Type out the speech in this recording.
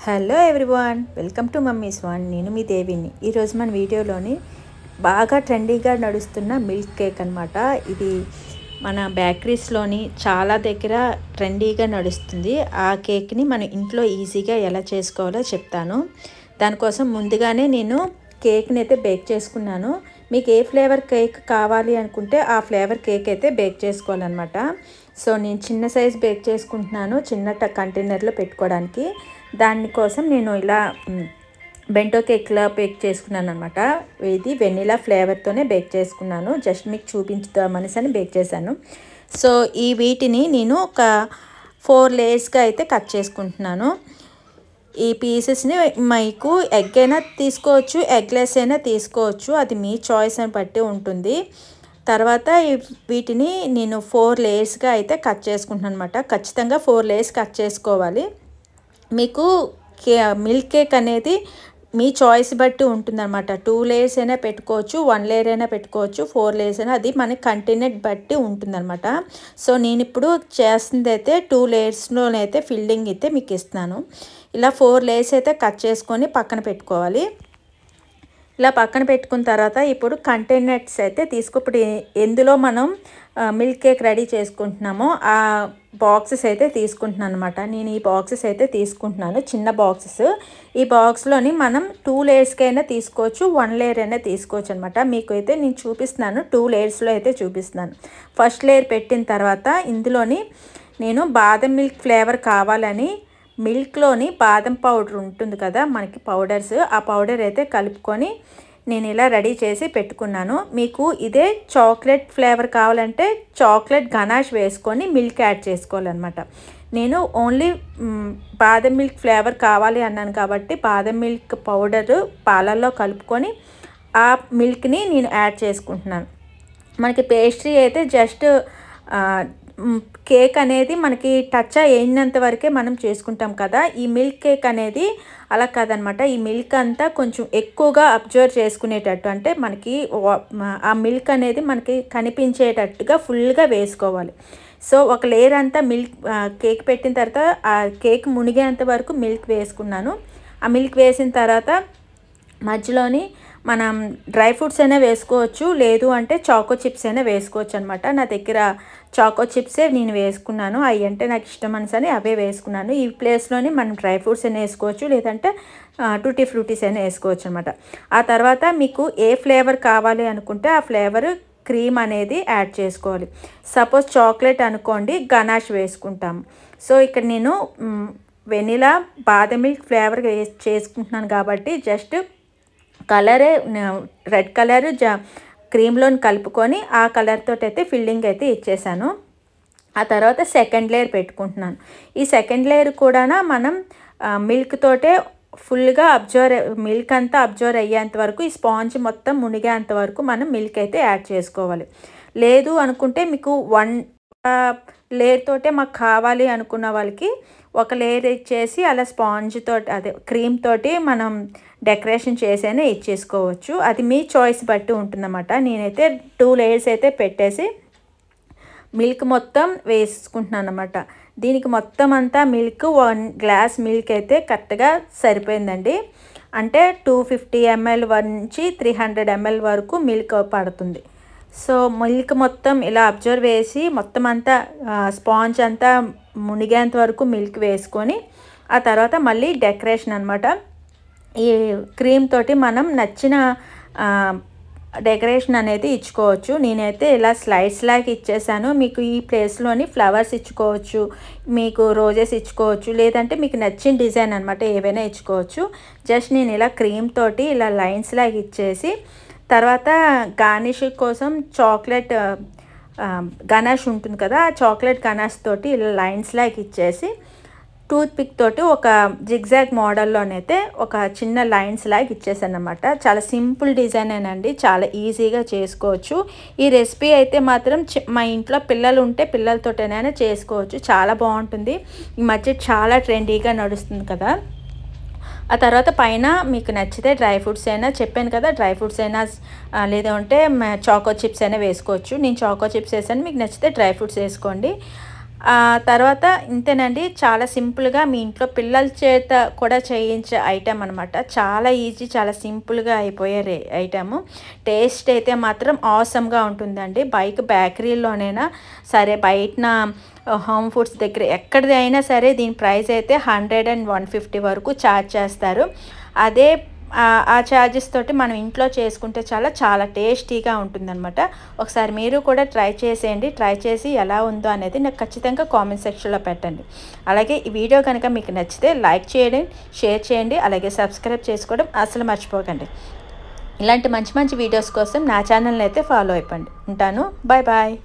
Hello everyone, welcome to mummies one. నేను మీ దేవిని. ఈరోజు మన వీడియోలోని బాగా ట్రెండీగా నడుస్తున్న మిల్క్ కేక్ అనమాట. ఇది మన బేకరీస్లోని చాలా దగ్గర ట్రెండీగా నడుస్తుంది. ఆ కేక్ని మనం ఇంట్లో ఈజీగా ఎలా చేసుకోవాలో చెప్తాను. దానికోసం ముందుగానే నేను కేక్ని అయితే బేక్ చేసుకున్నాను. మీకు ఏ ఫ్లేవర్ కేక్ కావాలి అనుకుంటే ఆ ఫ్లేవర్ కేక్ అయితే బేక్ చేసుకోవాలన్నమాట. సో నేను చిన్న సైజ్ బేక్ చేసుకుంటున్నాను, చిన్న కంటైనర్లో పెట్టుకోవడానికి. దానికోసం నేను ఇలా బెంటో కేక్లా బేక్ చేసుకున్నాను అనమాట. ఇది వెనిలా ఫ్లేవర్తోనే బేక్ చేసుకున్నాను. జస్ట్ మీకు చూపించుదామని బేక్ చేశాను. సో ఈ వీటిని నేను ఒక 4 లేయర్స్గా అయితే కట్ చేసుకుంటున్నాను. ఈ పీసెస్ని మీకు ఎగ్ అయినా తీసుకోవచ్చు, ఎగ్లెస్ అయినా తీసుకోవచ్చు, అది మీ చాయిస్ అని బట్టి ఉంటుంది. తర్వాత వీటిని నేను 4 లేయర్స్గా అయితే కట్ చేసుకుంటున్నాను అనమాట. ఖచ్చితంగా 4 లేయర్స్ కట్ చేసుకోవాలి. మీకు మిల్క్ కేక్ అనేది మీ చాయిస్ బట్టి ఉంటుందన్నమాట. 2 లేయర్స్ అయినా పెట్టుకోవచ్చు, 1 లేయర్ అయినా పెట్టుకోవచ్చు, 4 లేయర్స్ అయినా, అది మన కంటైనర్ బట్టి ఉంటుందన్నమాట. సో నేను ఇప్పుడు చేస్తుంది అయితే 2 లేయర్స్లోనైతే ఫిల్లింగ్ అయితే మీకు ఇస్తున్నాను. ఇలా 4 లేయర్స్ అయితే కట్ చేసుకొని పక్కన పెట్టుకోవాలి. ఇలా పక్కన పెట్టుకున్న తర్వాత ఇప్పుడు కంటైనర్స్ అయితే ఇప్పుడు ఎందులో మనం మిల్క్ కేక్ రెడీ చేసుకుంటున్నామో ఆ బాక్సెస్ అయితే తీసుకుంటున్నాను అనమాట. నేను ఈ బాక్సెస్ అయితే తీసుకుంటున్నాను, చిన్న బాక్సెస్. ఈ బాక్స్లోని మనం 2 లేయర్స్కి అయినా తీసుకోవచ్చు, 1 లేయర్ అయినా తీసుకోవచ్చు అనమాట. మీకు అయితే నేను చూపిస్తున్నాను, 2 లేయర్స్లో అయితే చూపిస్తున్నాను. ఫస్ట్ లేయర్ పెట్టిన తర్వాత ఇందులోని నేను బాదం మిల్క్ ఫ్లేవర్ కావాలని మిల్క్లోని బాదం పౌడర్ ఉంటుంది కదా మనకి, పౌడర్స్, ఆ పౌడర్ అయితే కలుపుకొని నేను ఇలా రెడీ చేసి పెట్టుకున్నాను. మీకు ఇదే చాక్లెట్ ఫ్లేవర్ కావాలంటే చాక్లెట్ గనాష్ వేసుకొని మిల్క్ యాడ్ చేసుకోవాలన్నమాట. నేను ఓన్లీ బాదం మిల్క్ ఫ్లేవర్ కావాలి అన్నాను కాబట్టి బాదం మిల్క్ పౌడరు పాలల్లో కలుపుకొని ఆ మిల్క్ని నేను యాడ్ చేసుకుంటున్నాను. మనకి పేస్ట్రీ అయితే జస్ట్ కేక్ అనేది మనకి టచ్ అయినంత వరకే మనం చేసుకుంటాం కదా. ఈ మిల్క్ కేక్ అనేది అలా కాదనమాట. ఈ మిల్క్ అంతా కొంచెం ఎక్కువగా అబ్జర్వ్ చేసుకునేటట్టు, అంటే మనకి ఆ మిల్క్ అనేది మనకి కనిపించేటట్టుగా ఫుల్గా వేసుకోవాలి. సో ఒక లేయర్ అంతా మిల్క్ కేక్ పెట్టిన తర్వాత ఆ కేక్ మునిగేంత వరకు మిల్క్ వేసుకున్నాను. ఆ మిల్క్ వేసిన తర్వాత మధ్యలోని మనం డ్రై ఫ్రూట్స్ అయినా వేసుకోవచ్చు, లేదు అంటే చాకో చిప్స్ అయినా వేసుకోవచ్చు అనమాట. నా దగ్గర చాకో చిప్సే నేను వేసుకున్నాను, అవి అంటే నాకు ఇష్టం అని అవే వేసుకున్నాను. ఈ ప్లేస్లోని మనం డ్రై ఫ్రూట్స్ అయినా వేసుకోవచ్చు, లేదంటే టూటీ ఫ్రూటీస్ అయినా వేసుకోవచ్చు అనమాట. ఆ తర్వాత మీకు ఏ ఫ్లేవర్ కావాలి అనుకుంటే ఆ ఫ్లేవర్ క్రీమ్ అనేది యాడ్ చేసుకోవాలి. సపోజ్ చాక్లెట్ అనుకోండి, గనాష్ వేసుకుంటాము. సో ఇక్కడ నేను వెనిలా బాదం మిల్క్ ఫ్లేవర్ చేసుకుంటున్నాను కాబట్టి జస్ట్ కలరే రెడ్ కలర్ క్రీమ్లోని కలుపుకొని ఆ కలర్ తోటి అయితే ఫిల్లింగ్ అయితే ఇచ్చేసాను. ఆ తర్వాత సెకండ్ లేయర్ పెట్టుకుంటున్నాను. ఈ సెకండ్ లేయర్ కూడా మనం మిల్క్ తోటే ఫుల్గా మిల్క్ అంతా అబ్జర్వ్ అయ్యేంత వరకు, ఈ స్పాంజ్ మొత్తం మునిగేంత వరకు మనం మిల్క్ అయితే యాడ్ చేసుకోవాలి. లేదు అనుకుంటే మీకు 1 లేయర్ తోటే మాకు కావాలి అనుకున్న వాళ్ళకి ఒక లేయర్ ఇచ్చేసి అలా స్పాంజ్ తోటి, అదే క్రీమ్ తోటి మనం డెకరేషన్ చేసైనా ఇచ్చేసుకోవచ్చు. అది మీ చాయిస్ బట్టి ఉంటుందన్నమాట. నేనైతే 2 లేయర్స్ అయితే పెట్టేసి మిల్క్ మొత్తం వేసుకుంటున్నాను అన్నమాట. దీనికి మొత్తం అంతా మిల్క్ 1 గ్లాస్ మిల్క్ అయితే కరెక్ట్గా సరిపోయిందండి. అంటే 250 ml నుంచి 300 ml వరకు మిల్క్ పడుతుంది. సో మిల్క్ మొత్తం ఇలా అబ్జర్వ్ వేసి మొత్తం అంతా స్పాంజ్ అంతా మునిగేంత వరకు మిల్క్ వేసుకొని ఆ తర్వాత మళ్ళీ డెకరేషన్ అనమాట. ఈ క్రీమ్ తోటి మనం నచ్చిన డెకరేషన్ అనేది ఇచ్చుకోవచ్చు. నేనైతే ఇలా స్లైడ్స్ లాగా ఇచ్చేసాను. మీకు ఈ ప్లేస్లోని ఫ్లవర్స్ ఇచ్చుకోవచ్చు, మీకు రోజెస్ ఇచ్చుకోవచ్చు, లేదంటే మీకు నచ్చిన డిజైన్ అనమాట ఏవైనా ఇచ్చుకోవచ్చు. జస్ట్ నేను ఇలా క్రీమ్ తోటి ఇలా లైన్స్ లాగా ఇచ్చేసి తర్వాత గార్నిష్ కోసం చాక్లెట్ గనాష్ ఉంటుంది కదా, ఆ చాక్లెట్ గనాష్ తోటి ఇలా లైన్స్ లాగా ఇచ్చేసి టూత్ పిక్ తోటి ఒక జిగ్జాగ్ మోడల్లోనైతే ఒక చిన్న లైన్స్ లాగా ఇచ్చేసాను అనమాట. చాలా సింపుల్ డిజైన్ అండి, చాలా ఈజీగా చేసుకోవచ్చు. ఈ రెసిపీ అయితే మాత్రం మా ఇంట్లో పిల్లలు ఉంటే పిల్లలతోటైనా చేసుకోవచ్చు, చాలా బాగుంటుంది. ఈ మధ్య చాలా ట్రెండీగా నడుస్తుంది కదా. ఆ తర్వాత పైన మీకు నచ్చితే డ్రై ఫ్రూట్స్ అయినా, చెప్పాను కదా, డ్రై ఫ్రూట్స్ అయినా లేదంటే చాకో చిప్స్ అయినా వేసుకోవచ్చు. నేను చాకో చిప్స్ వేసాను, మీకు నచ్చితే డ్రై ఫ్రూట్స్ వేసుకోండి. తర్వాత ఇంతేనండి, చాలా సింపుల్గా మీ ఇంట్లో పిల్లల చేత కూడా చేయించే ఐటెం అనమాట. చాలా ఈజీ, చాలా సింపుల్గా అయిపోయే ఐటెము. టేస్ట్ అయితే మాత్రం ఆసమ్గా ఉంటుందండి. బేకరీలోనైనా సరే, బయటన హోమ్ ఫుడ్స్ దగ్గర ఎక్కడిది అయినా సరే దీని ప్రైస్ అయితే 100 and 150 వరకు ఛార్జ్ చేస్తారు. అదే ఆ ఛార్జెస్ తోటి మనం ఇంట్లో చేసుకుంటే చాలా టేస్టీగా ఉంటుందన్నమాట. ఒకసారి మీరు కూడా ట్రై చేసేయండి. ట్రై చేసి ఎలా ఉందో అనేది నాకు ఖచ్చితంగా కామెంట్ సెక్షన్లో పెట్టండి. అలాగే ఈ వీడియో కనుక మీకు నచ్చితే లైక్ చేయండి, షేర్ చేయండి, అలాగే సబ్స్క్రైబ్ చేసుకోవడం అసలు మర్చిపోకండి. ఇలాంటి మంచి వీడియోస్ కోసం నా ఛానల్ని అయితే ఫాలో అయిపోండి. ఉంటాను. Bye bye.